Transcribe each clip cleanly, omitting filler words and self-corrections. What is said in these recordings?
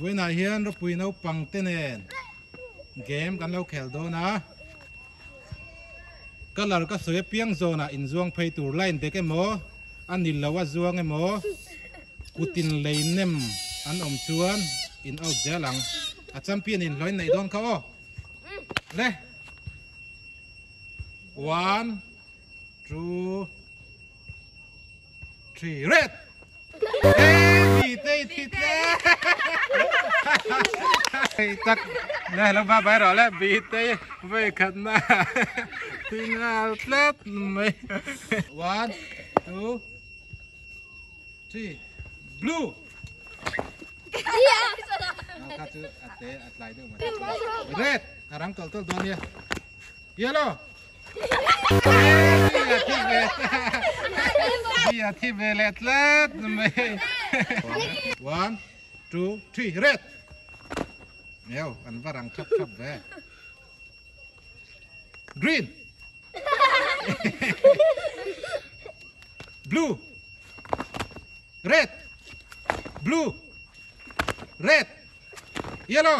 vui này hiền rồi bùi nấu bằng tên nền gameกันเราแข่งโดนะก็เราก็สวยเพียงโซนะอินซวงไปตัวไล่เด็กไอ้หมออันนี้เราว่าซวงไอ้หมอกูตินเลยเนมอันอมชวนอินเอาเจลังอาจารย์เพียนอินลอยในดอนเขาเลย one two three red บีเต้ทิดเลยจักนี่เราบ้าไปหรอแล้วบีเต้ไปขัดหน้าที่หน้าเล็บไม่ one two three blue เอาข้าชื่ออัดเตะอัดไหลด้วยมั้ย red อารังตัวตัวนี้ yellow ที่เวลเล็ดไม่ one two three red เดี๋ยวอันว่ารังชับเว้ green blue red blue red yellow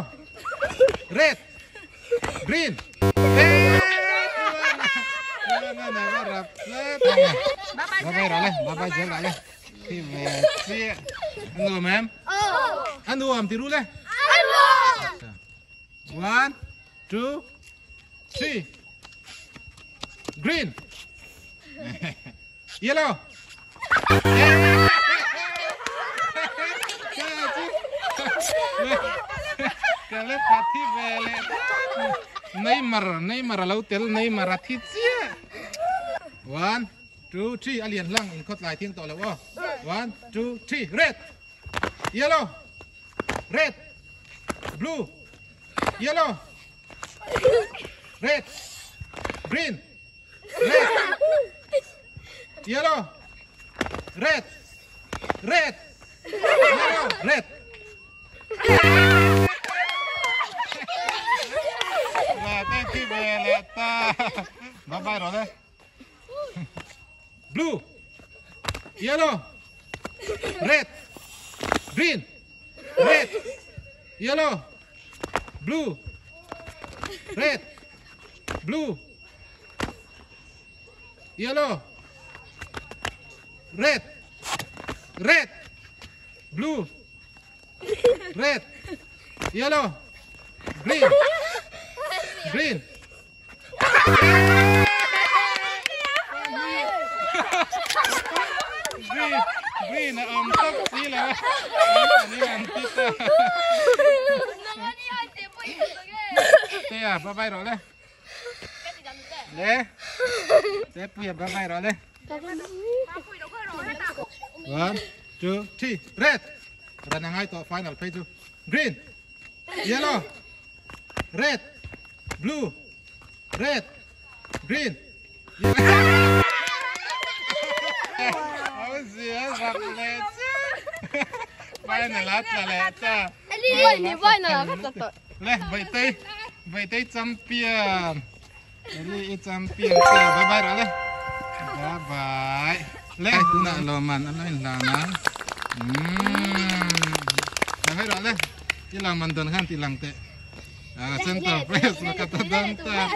red green Bye bye jalan lah. Tiba anu mem. Anu am tiru lah. One, two, three. Green. Yellow. Kalau pati bele. Neymar laut tel Neymar hati cia. One, two, three. Alien lang in kot lai tiang to la wo. One, two, three. Red, yellow, red, blue, yellow, red, green, red, yellow, red, yellow, red. Bye bye rồi. Blue, yellow, red, green, red, yellow, blue, red, blue, yellow, red, blue, red, yellow, green. Green. Green top sila. Bye bye rồi đấy. Đấy. Đấy bây bye bye rồi đấy. One, two, three, red. Rồi nàng ai to final page. Green, yellow, red, blue, red, green. Vai này lá trà lẹ cha. Đi vai nào cắt tật. Lẹ vậy tây champion. Ini champion cha. Bye bye rồi lẹ. Bye bye. Lẹ tu nak loman anh là na. Bye bye rồi lẹ. Tilang mandan kan tilang te. Center press kata danta.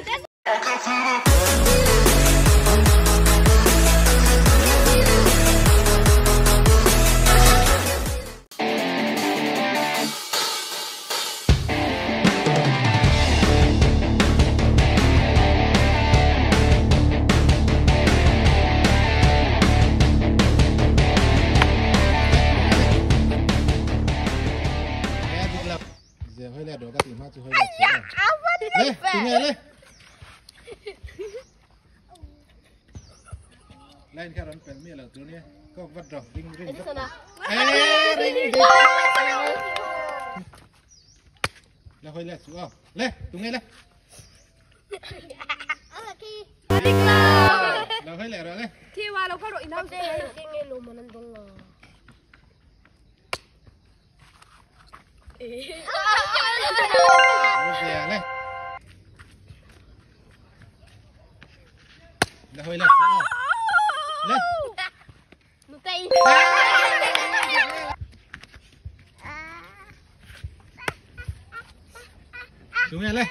tunggu le. Lain karon pelmi lah tu ni. Kau buat dah ring. Di sana. Ring di. Lah hoi le suah. Le, tunggu le. Lah hoi le rồi le. ที่ว่าเราเข้าโดดอินเทอร์เน็ต Cái nghe lùm mà nằm trong ngò. Rồi le. Lah hoi le suah. Le. Một tay. Tunggu le.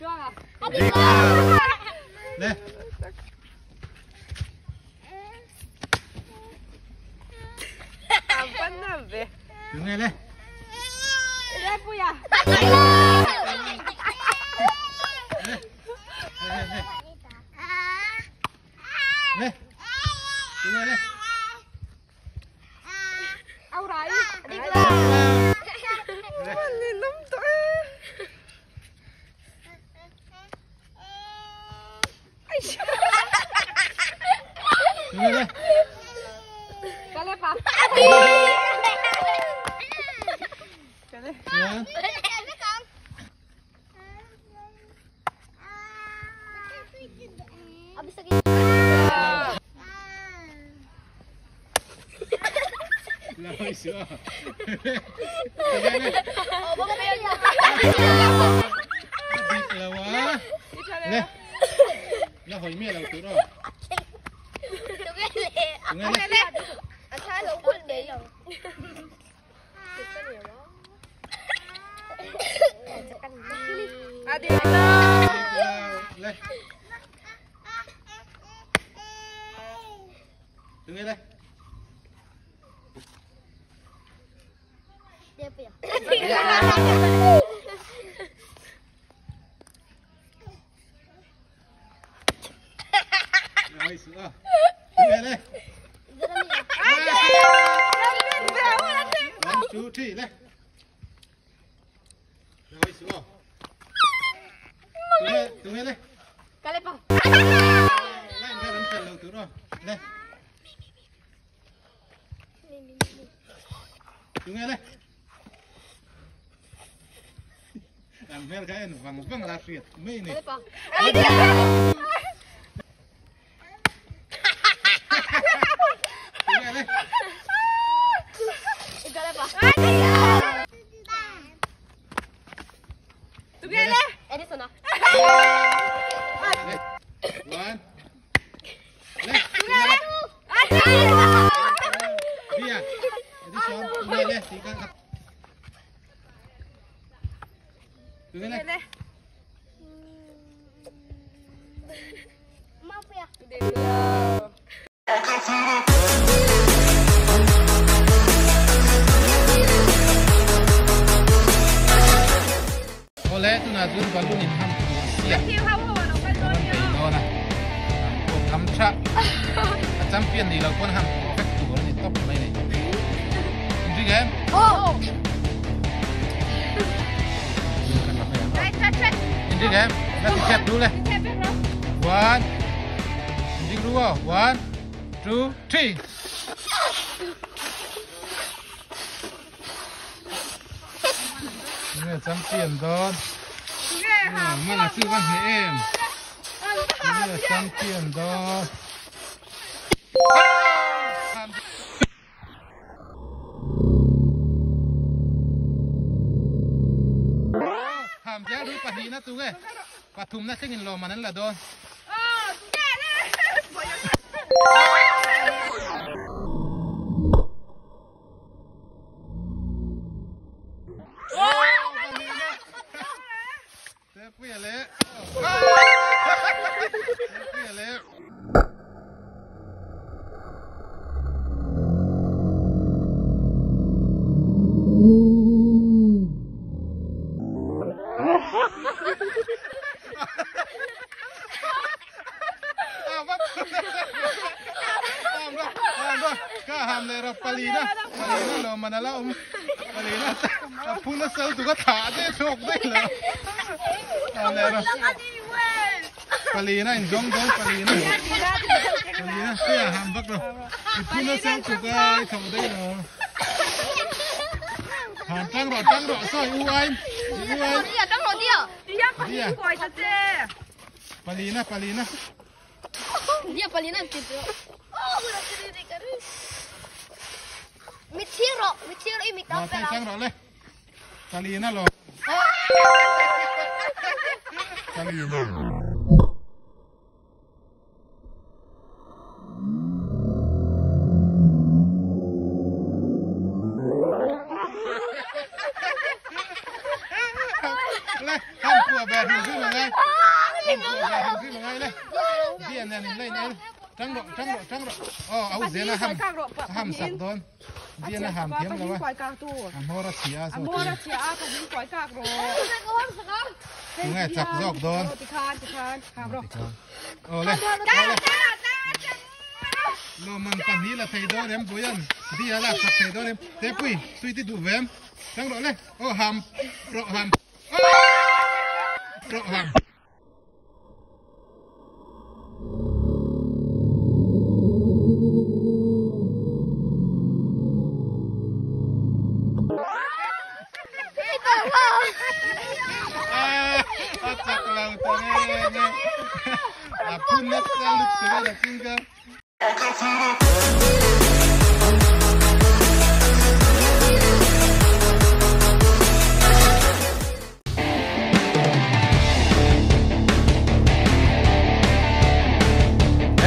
จ้า Le. apa nambe Tunggu le. dia punya Le. Tunggu le. aurai Le. minum tuh Tunggu le. kalian apa Ya. Habis lagi. Lah hoi suah. Oh, bawa kayak ni. Adik lah wah. Le. Lah hoi mie lah tu dah. Tunggu le. Asal lo pun deh yang. adik Le. Tunggu le. Dia apa ya? Lah hoi suah. Tunggu le. One, two, three, le. Lah hoi suah. Tunggu le. Kalian apa? Lain karon pel lah tu dah. Le. Tunggu le. Ambil kain bang lah fit. Mai ni. Kalian apa? Tunggu le. Kalian apa? tunggu le Di sana. Le. One. Le. Tunggu le. Biar. Jadi son. Tunggu le. Tiga. Tunggu le. le Mau apa ya? Oleh tu nak zul balu ni ham siap. ที่เขาบอกว่าเราเป็นตัวเดียว Itu na. Kau kamca. Champion di lakukan ham. Perfect tu ni top main ni. Ini kan? Oh. Ini kan? Nanti chat dulu lah. แค่เป็นเรา One. Ini dua. One, two, three. Ini champion don. Mana sih kan em? Ini champion don. Ham jangan lupa hina tu ke? Patum na singin lo manan lah don. แก่เลย Tapi ya le. Tapi ya le. Ka ham le ra palina. Palina lo manala Palina phun nó sâu tụi có thả thế chọc đấy là này nó Palina in giống Palina cái hàm bắc rồi phun nó sâu tụi cái chọc đấy là hàm trăng rõ soi u anh Trăng rồi đi à? Đi à? Quay cho xe. Palina Dia Palina gitu. Oh, udah sendiri kan. Michiro ini tahu rồi trăng rõ lên Palina rồi Palina Ham của bè hình dữ mà ngay lên Dia này lên này trăng rõ áo dễ là ham sập đón Dia là ham thiếm rồi Amora chia rồi nghe chặt dọc đón lên lo man pan hi là thầy đó em bố anh Dia là chặt thầy đó em thế quỷ suy tí đủ về em trăng rõ lên ham rõ ham chắc là tao nghe phun nước ra lúc từ là chinh cơ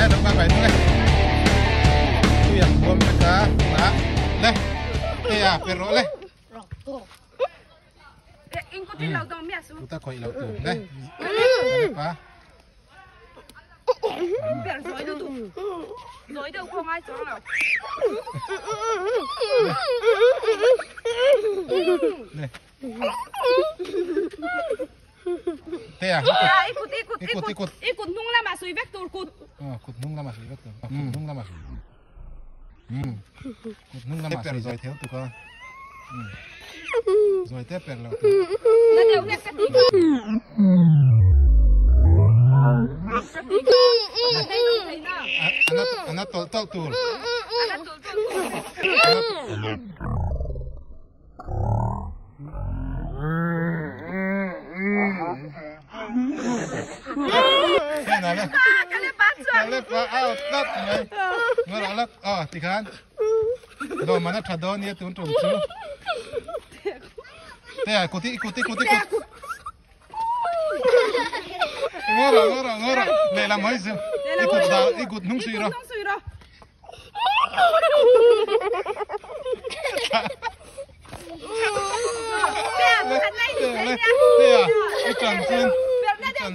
đúng ba bảy nữa này chuyện buông cái cá đó đây đây à phải rõ đây chúng ta quay lẩu tủ đây phá Rồi đâu không ai cho đâu. Đây. Thế à? Ikut nung la mà suy vector cút. Cút nung la mà suy vector. Cút nung la mà suy. Cút nung la mà suy rồi theo tụi con. Rồi tiếp bèn lẩu. Nó đều nghe cái tiếng. Anak tol tur. Kalepa out tat mai. Ngoralak tikan. Do mana thadon ye tun tum chu. Te ikuti. Ngora. Lela mai sim. Ikut nung suira. Ikan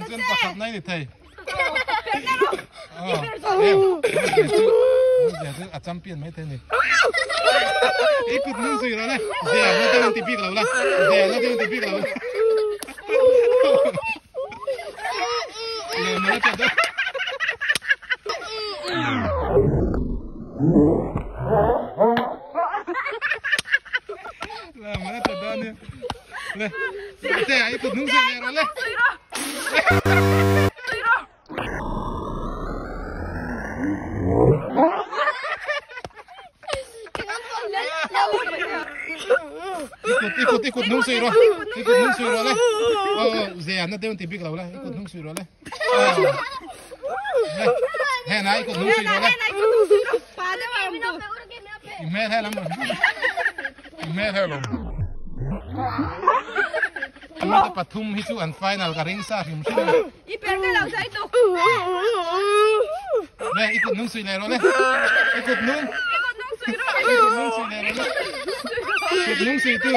chen pakat nai ni thai. Em champion mấy tên này. Ikut nung suira này. Dia nó tên tipik lah. Dia nó tên tipik lah. Lo mana tu? Lah mana tu dah ni? Le, saya ikut nunggu ni orang le. Ikut nung suy rồi le. Saya nak tengok tipik lah le. Ikut nung suy rồi le. Hè này ikut nung suy rồi le. Mẹ hay lắm rồi. Chúng ta Pathum hisu an final ka ring sa him shin. Iper cái lâu thấy tu. Le ikut nung suy le rồi le. Ikut nung suy le rồi le. Ikut nung suy tu.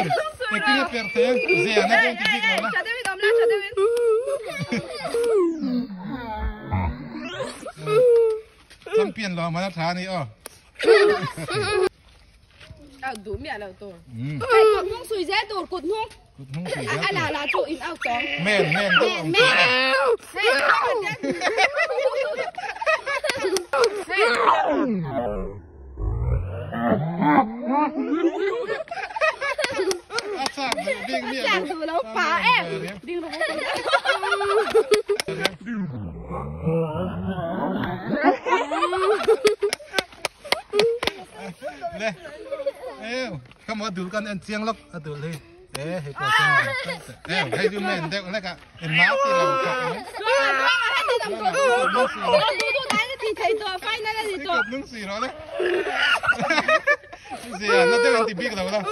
Ekina perte ze ana den tipik rồi la. Champion lo mana tha ni Đủ mẹ là tổ. Cột nung sùi dễ tổ cột nung. Là chỗ in ao chó. Men bạn từ lâu phá em đi rồi Lê, kamu adulkan en siang lok adul he. He ko siang. Hey you men dek lek en mati lau kok. thì thấy tôi phải nói là gì tôi Nung xì rồi đấy. Xì à, nó tới ăn thì biết rồi đâu.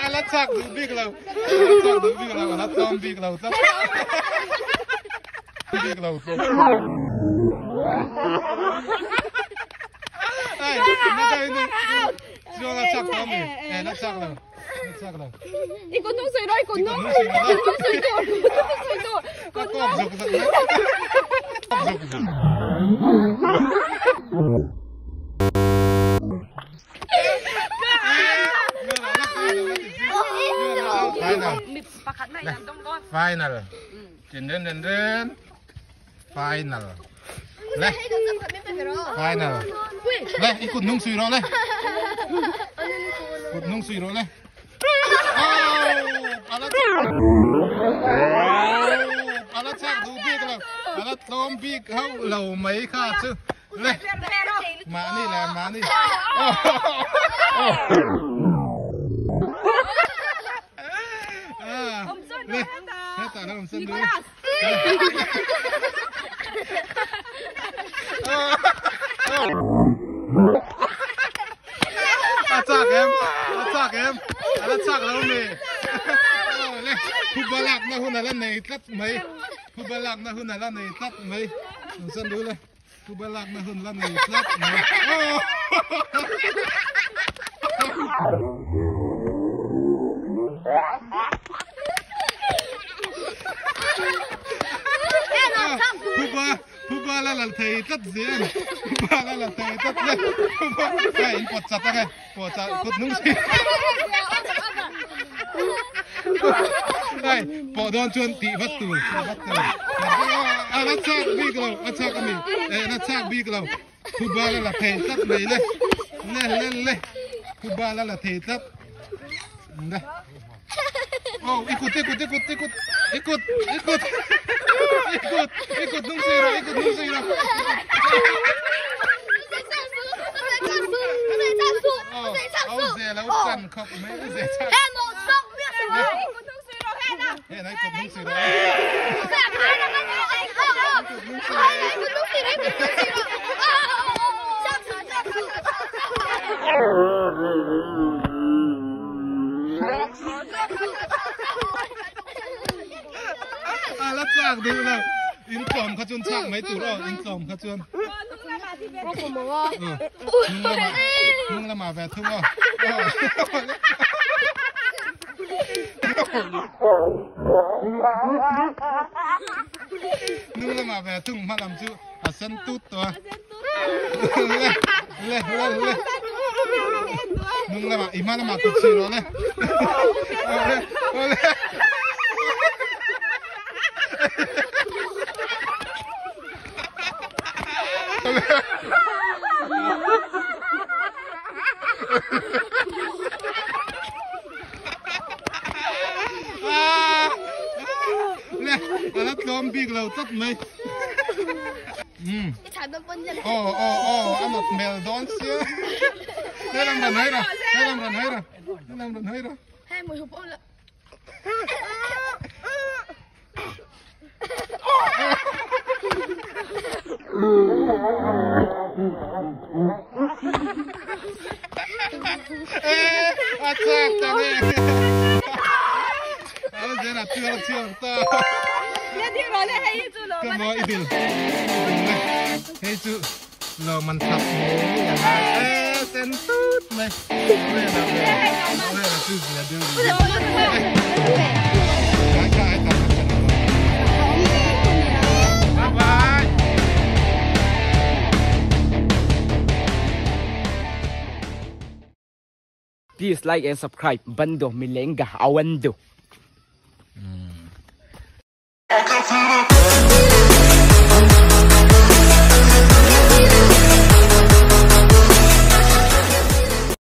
Alat sak du big low. Alat sak du big low. Alat tom big low. Big low. Ay, nada ini. Siapa alat sak tom ni? Alat sak low. Alat sak low. Ikut nung sui rồi, ikut nung sui tôi. Kok zuk zuk. Zuk zuk. Final. Din. Final. Leh. Final. Leh, ikut nung sui ro leh. Ikut nung sui ro leh. Oh, alat sak du big low. Alat tom big hau low mấy kha chứ. Leh. Mà ni. Leh. Hết ta đâu sân đuôi. Atak em. Alat sak đâu nè. Leh. Kubalak na huna lan này tắt mấy. Kubalak na huna lan này tắt mấy. Sân đuôi leh. Kubalak na huna lan này tắt mấy. Puba là thầy tất diện. Puba là thầy tất lên. Cái anh quật chặt ra quật chặt quật nung xì. Đây, bỏ đòn chuồn tị vắt tù. Nó chắc big low, nó chắc anh đi. Nó chắc big low. Puba là thầy tất này lên. Lên. Puba là thầy tất. Đây. Oh, ikut nung sui rồi. Ông dè là ông cần khóc mấy cái dè chắc. Em một sốc biết rồi. Ikut nung sui rồi hết à Ê, này ikut nung sui rồi. Alat sak du nào. In tòm khá chuôn sak mấy tủ rồi. In tòm khá chuôn. Nung là mà về thương rồi. Nung là mà về thương mà làm chứ. Sân tút rồi. Lê. Nung là mà ima là mà cục xì rồi. Lê. Alat tom big low tất mấy. Cái thằng bên nhân. Ăn một mèo đón xưa. Thế làm rần hết rồi. Hai mùi hụp ôn lợ. Atak tadi. Alat jangan tiur ta. Lên đi rồi lên hay chú rồi. Kamu idul. Hei cu, lo mantap yang hai. Sentut meh. Weh tu dia dulu. Bye bye. Please like and subscribe bando milenga awando.